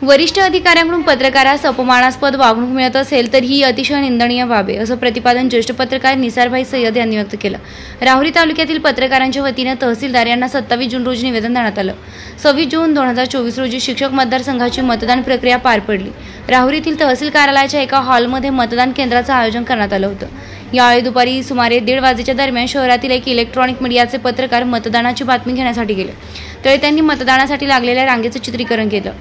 वरिष्ठ अधिकाऱ्यांकडून पत्रकारास अपमानास्पद वागणूक मिळत असेल तर ही अतिशय निंदनीय बाब आहे, असं प्रतिपादन ज्येष्ठ पत्रकार निसारभाई सय्यद यांनी व्यक्त केलं। राहुरी तालुक्यातील पत्रकारांच्या वतीने तहसीलदार यांना 27 जून रोजी निवेदन देण्यात आलं। 26 जून 2024 रोजी शिक्षक मतदारसंघाची मतदान प्रक्रिया पार पडली। राहुरीतील तहसील कार्यालयाच्या एका हॉलमध्ये मतदान केंद्राचं आयोजन करण्यात आलं होतं। यावेळी दुपारी सुमारे 1:30 वाजेच्या दरम्यान शहरातील एक इलेक्ट्रॉनिक मीडियाचे पत्रकार मतदानाची बातमी घेण्यासाठी गेले, त्यावेळी त्यांनी मतदानासाठी लागलेल्या रांगेचं चित्रीकरण केलं।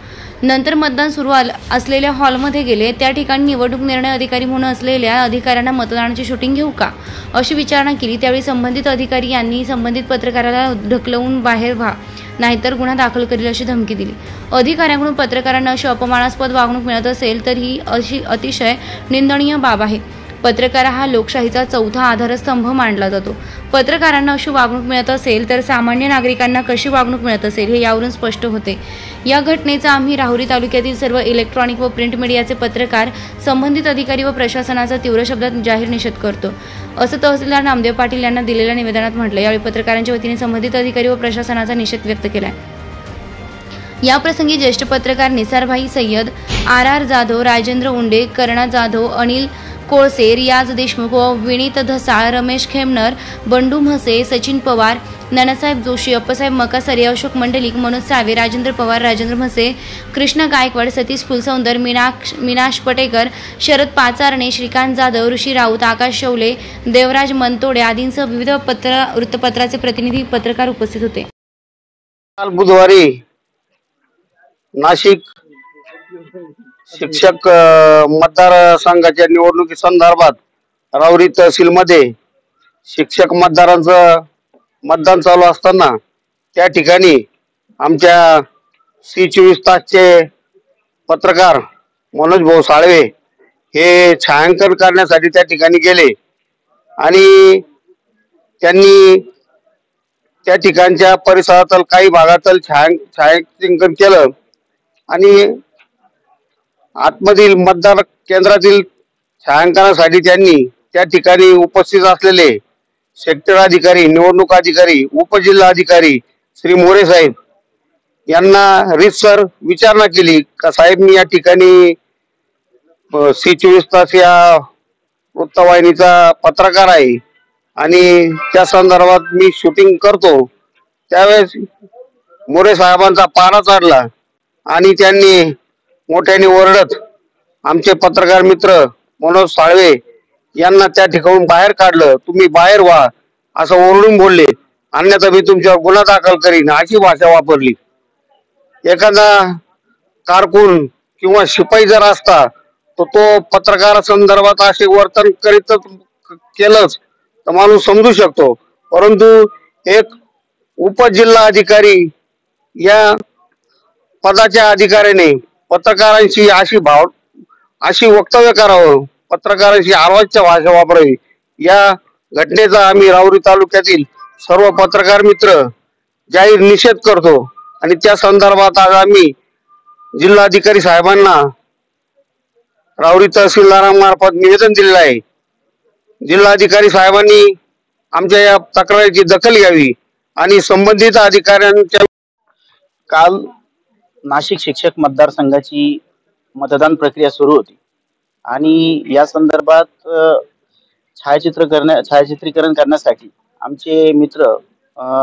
नंतर मतदान सुरू असलेल्या हॉलमध्ये गेले। त्या ठिकाणी निवडणूक निर्णय अधिकारी म्हणून असलेल्या अधिकाऱ्यांना मतदानाची शूटिंग घेऊ का अशी विचारणा केली। त्यावेळी संबंधित अधिकारी यांनी संबंधित पत्रकाराला ढकलवून बाहेर व्हा, नाहीतर गुन्हा दाखल करेल अशी धमकी दिली। अधिकाऱ्यांकडून पत्रकारांना अशी अपमानास्पद वागणूक मिळत असेल तर ही अतिशय निंदनीय बाब आहे। पत्रकार हा लोकशाहीचा चौथा आधारस्तंभ मानला जातो। पत्रकारांना अशी वागणूक मिळत असेल तर सामान्य नागरिकांना कशी वागणूक मिळत असेल हे यावरून स्पष्ट होते। या घटनेचा आम्ही राहुरी तालुक्यातील सर्व इलेक्ट्रॉनिक व प्रिंट मीडियाचे पत्रकार, संबंधित अधिकारी व प्रशासनाचा तीव्र शब्दात जाहीर निषेध करतो, असं तहसीलदार नामदेव पाटील यांना दिलेल्या निवेदनात म्हटलं। यावेळी पत्रकारांच्या वतीने संबंधित अधिकारी व प्रशासनाचा निषेध व्यक्त केला। याप्रसंगी ज्येष्ठ पत्रकार निसारभाई सय्यद, RR जाधव, राजेंद्र उंडे, करणा जाधव, अनिल कोळसे, रियाज देशमुख व विनीत धसाळ, रमेश खेमनर, बंडू म्हसे, सचिन पवार, नानासाहेब जोशी, अप्पासाहेब मकासरे, अशोक मंडलिक, मनोज सावे, राजेंद्र पवार, राजेंद्र म्हसे, कृष्ण गायकवाड, सतीश फुलसौंदर, मीनाश पटेकर, शरद पाचारणे, श्रीकांत जाधव, ऋषी राऊत, आकाश शौले, देवराज मनतोडे आदींसह विविध वृत्तपत्राचे प्रतिनिधी पत्रकार उपस्थित होते। काल बुधवारी नाशिक शिक्षक मतदारसंघाच्या निवडणुकी संदर्भात राहुरी तहसीलमध्ये शिक्षक मतदारांचं मतदान चालू असताना त्या ठिकाणी आमच्या C24 तासचे पत्रकार मनोज भाऊ साळवे हे छायांकन करण्यासाठी त्या ठिकाणी गेले आणि त्यांनी त्या ठिकाणच्या परिसरातील काही भागातील छायांकन केलं आणि आतमधील मतदार केंद्रातील छायांकनासाठी त्यांनी त्या ठिकाणी उपस्थित असलेले सेक्टर अधिकारी, निवडणूक अधिकारी, उपजिल्हा अधिकारी श्री मोरे साहेब यांना रीतसर विचारणा केली का साहेब, मी या ठिकाणी C24 तास या वृत्तवाहिनीचा पत्रकार आहे आणि त्या संदर्भात मी शूटिंग करतो। त्यावेळेस मोरे साहेबांचा पारा चढला आणि त्यांनी मोठ्याने ओरडत आमचे पत्रकार मित्र मनोज साळवे यांना त्या ठिकाणून बाहेर काढलं। तुम्ही बाहेर व्हा असं ओरडून बोलले, अन्यथा मी तुमच्यावर गुन्हा दाखल करीन अशी भाषा वापरली। एखादा कारकून किंवा शिपाई जर असता तर तो पत्रकार संदर्भात असे वर्तन करीत केलंच तर माणूस समजू शकतो, परंतु एक उपजिल्हा अधिकारी या पदाच्या अधिकाऱ्याने पत्रकारांशी अशी वक्तव्य करावं, पत्रकारांशी आवाजच्या भाषा वापरावी। या घटनेचा आम्ही राहुरी तालुक्यातील सर्व पत्रकार मित्र जाहीर निषेध करतो आणि त्या संदर्भात आज आम्ही जिल्हाधिकारी साहेबांना राहुरी तहसीलदारांमार्फत निवेदन दिलेलं आहे। जिल्हाधिकारी साहेबांनी आमच्या या तक्रारीची दखल घ्यावी आणि संबंधित अधिकाऱ्यांच्या काल नाशिक शिक्षक मतदारसंघाची मतदान प्रक्रिया सुरू होती आणि या संदर्भात छायाचित्रीकरण करण्यासाठी आमचे मित्र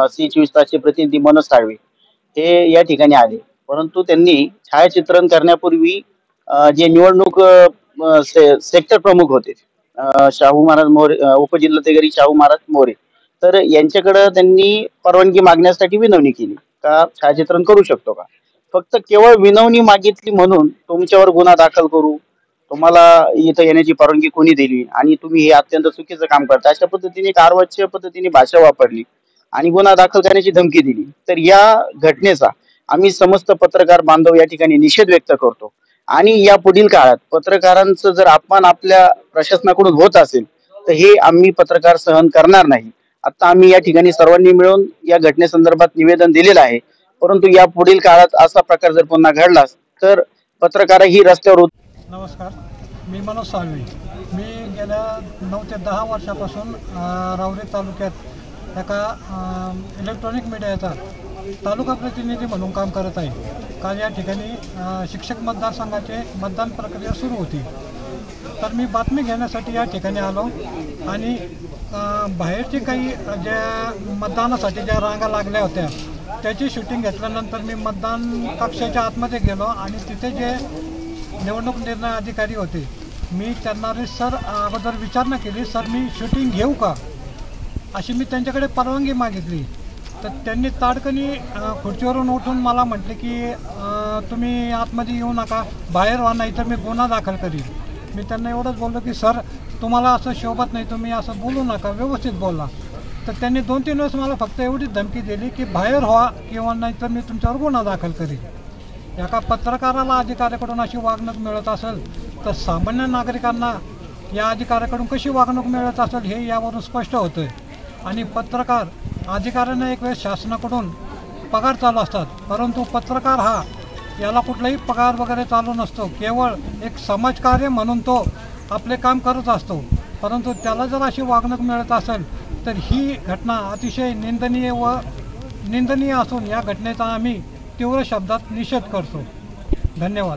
C24 तासचे प्रतिनिधी मनोज साळवे हे या ठिकाणी आले, परंतु त्यांनी छायाचित्रण करण्यापूर्वी जे निवडणूक सेक्टर प्रमुख होते शाहू महाराज मोरे, उपजिल्हाधिकारी शाहू महाराज मोरे, तर यांच्याकडे त्यांनी परवानगी मागण्यासाठी विनवणी केली का छायाचित्रण करू शकतो का। फक्त केवळ विनवणी मागितली म्हणून तुमच्यावर गुन्हा दाखल करू, तुम्हाला इथं येण्याची परवानगी कोणी दिली आणि तुम्ही हे अत्यंत चुकीचं काम करता अशा पद्धतीने कारवाईच्या पद्धतीने भाषा वापरली आणि गुन्हा दाखल करण्याची धमकी दिली। तर या घटनेचा आम्ही समस्त पत्रकार बांधव या ठिकाणी निषेध व्यक्त करतो आणि या पुढील काळात पत्रकारांचं जर अपमान आपल्या प्रशासनाकडून होत असेल तर हे आम्ही पत्रकार सहन करणार नाही। आता आम्ही या ठिकाणी सर्वांनी मिळून या घटनेसंदर्भात निवेदन दिलेलं आहे, परंतु या पुढील काळात असा प्रकार जर पुन्हा घडला तर पत्रकारही रस्त्यावर। नमस्कार, मी मनोज साळवे। मी गेल्या 9 ते 10 वर्षापासून राहुरी तालुक्यात एका इलेक्ट्रॉनिक मीडियाचा तालुका प्रतिनिधी म्हणून काम करत आहे. काल या ठिकाणी शिक्षक मतदारसंघाचे मतदान प्रक्रिया सुरू होती. तर मी बातमी घेण्यासाठी या ठिकाणी आलो आणि बाहेरचे काही ज्या मतदानासाठी ज्या रांगा लागल्या होत्या त्याची शूटिंग घेतल्यानंतर मी मतदान कक्षाच्या आतमध्ये गेलो आणि तिथे जे निवडणूक निर्णय अधिकारी होते मी त्यांना सर अगोदर विचारणा केली, सर मी शूटिंग घेऊ का अशी मी त्यांच्याकडे परवानगी मागितली. तर त्यांनी ताडकनी खुर्चीवरून उठून मला म्हटले की तुम्ही आतमध्ये येऊ नका, बाहेर व्हा, नाही तर मी गुन्हा दाखल करीन. मी त्यांना एवढंच बोललो की सर तुम्हाला असं शोभत नाही, तुम्ही असं बोलू नका, व्यवस्थित बोला. तर त्यांनी 2-3 वेळेस मला फक्त एवढीच धमकी दिली की बाहेर व्हा किंवा नाही तर मी तुमच्यावर गुन्हा दाखल करीन. एका पत्रकाराला अधिकाऱ्याकडून अशी वागणूक मिळत असेल तर सामान्य नागरिकांना या अधिकाऱ्याकडून कशी वागणूक मिळत असेल हे यावरून स्पष्ट होतं आहे. आणि पत्रकार अधिकाऱ्यांना एक वेळेस शासनाकडून पगार चालू असतात, परंतु पत्रकार हा याला कुठलाही पगार वगैरे चालू नसतो, केवळ एक समाजकार्य म्हणून तो आपले काम करत असतो. परंतु त्याला जर अशी वागणूक मिळत असेल तर ही घटना अतिशय निंदनीय असून या घटनेचा आम्ही तीव्र शब्दात निषेध करतो. धन्यवाद.